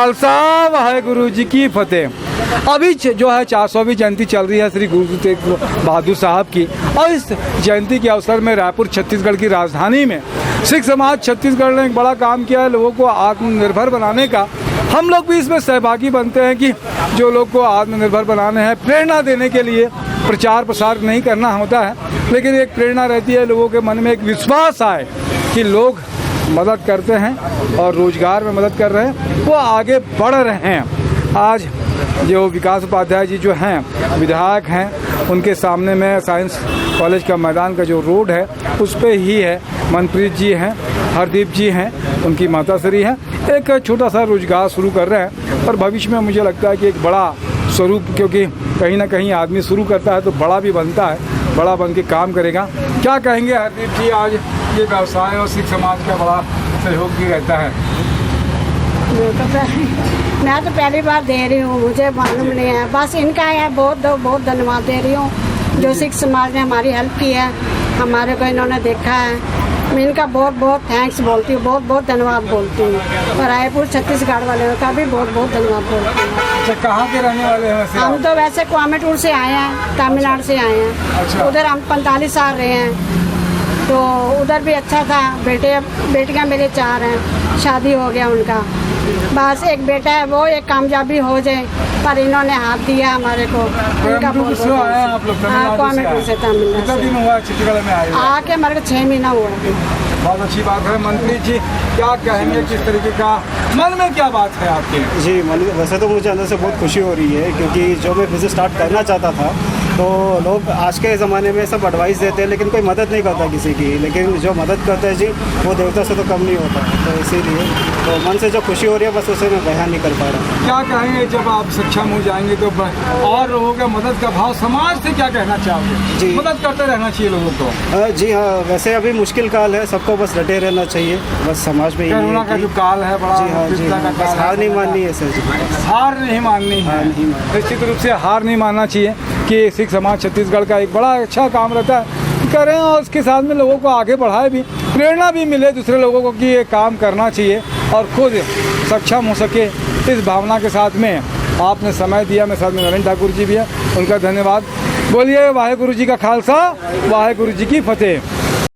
खालसा वाहेगुरु जी की फतेह। अभी जो है 400वीं जयंती चल रही है श्री गुरु तेग बहादुर साहब की, और इस जयंती के अवसर में रायपुर छत्तीसगढ़ की राजधानी में सिख समाज छत्तीसगढ़ ने एक बड़ा काम किया है लोगों को आत्मनिर्भर बनाने का। हम लोग भी इसमें सहभागी बनते हैं कि जो लोग को आत्मनिर्भर बनाने हैं, प्रेरणा देने के लिए प्रचार प्रसार नहीं करना होता है, लेकिन एक प्रेरणा रहती है, लोगों के मन में एक विश्वास आए कि लोग मदद करते हैं और रोजगार में मदद कर रहे हैं, वो आगे बढ़ रहे हैं। आज जो विकास उपाध्याय जी जो हैं विधायक हैं, उनके सामने में साइंस कॉलेज का मैदान का जो रोड है उस पे ही है, मनप्रीत जी हैं, हरदीप जी हैं, उनकी माताश्री हैं, एक छोटा सा रोजगार शुरू कर रहे हैं। और भविष्य में मुझे लगता है कि एक बड़ा स्वरूप, क्योंकि कहीं ना कहीं आदमी शुरू करता है तो बड़ा भी बनता है, बड़ा बन के काम करेगा। क्या कहेंगे हरदीप जी, आज ये व्यवसाय और सिख समाज का बड़ा सहयोग भी रहता है? मैं तो पहली बार दे रही हूँ, मुझे मालूम नहीं है, बस इनका है, बहुत धन्यवाद दे रही हूँ जो सिख समाज ने हमारी हेल्प की है, हमारे को इन्होंने देखा है। मैं इनका बहुत थैंक्स बोलती हूँ, बहुत धन्यवाद बोलती हूँ, और रायपुर छत्तीसगढ़ वाले का भी बहुत धन्यवाद बोलती हूँ। अच्छा, कहाँ के रहने वाले हैं वैसे? हम तो वैसे कोयम्बटूर से आए हैं, तमिलनाडु से आए हैं। अच्छा। उधर हम 45 साल रहे हैं, तो उधर भी अच्छा था। बेटियां मेरे 4 हैं, शादी हो गया उनका, बस एक बेटा है, वो एक कामयाबी हो जाए, पर इन्होंने हाथ दिया हमारे को। कोयम्बटूर से आए हैं आप लोग? हाँ, कोयम्बटूर से, तमिलनाडु कितना से। दिन हुआ छत्तीसगढ़ में आए? आके हमारे को 6 महीना हुआ। बहुत अच्छी बात है। मंत्री जी क्या कहेंगे, किस तरीके का मन में क्या बात है आपके? जी, मन वैसे तो मुझे अंदर से बहुत खुशी हो रही है, क्योंकि जो मैं बिज़नेस स्टार्ट करना चाहता था, तो लोग आज के ज़माने में सब एडवाइस देते हैं लेकिन कोई मदद नहीं करता किसी की, लेकिन जो मदद करता है जी वो देवता से तो कम नहीं होता। तो इसीलिए तो मन से जो खुशी हो रही है बस उसे मैं बयान नहीं कर पा रहा। क्या कहेंगे जब आप सक्षम हो जाएंगे तो और लोगों का मदद का भाव, समाज से क्या कहना चाहोगे? जी, मदद करते रहना चाहिए लोगों को। जी हाँ, वैसे अभी मुश्किल काल है, सबको बस डटे रहना चाहिए, बस समाज में कोरोना का जो काल है बड़ा, जी हाँ, जी हाँ, बस हार नहीं माननी है सर जी, हार नहीं माननी है। निश्चित रूप से हार नहीं मानना चाहिए कि सिख समाज छत्तीसगढ़ का एक बड़ा अच्छा काम रहता है करें, और उसके साथ में लोगों को आगे बढ़ाए भी, प्रेरणा भी मिले दूसरे लोगों को कि ये काम करना चाहिए और खुद सक्षम हो सके। इस भावना के साथ में आपने समय दिया। मेरे साथ में नरेंद्र ठाकुर जी भी है, उनका धन्यवाद। बोलिए वाहेगुरु जी का खालसा, वाहेगुरु जी की फतेह।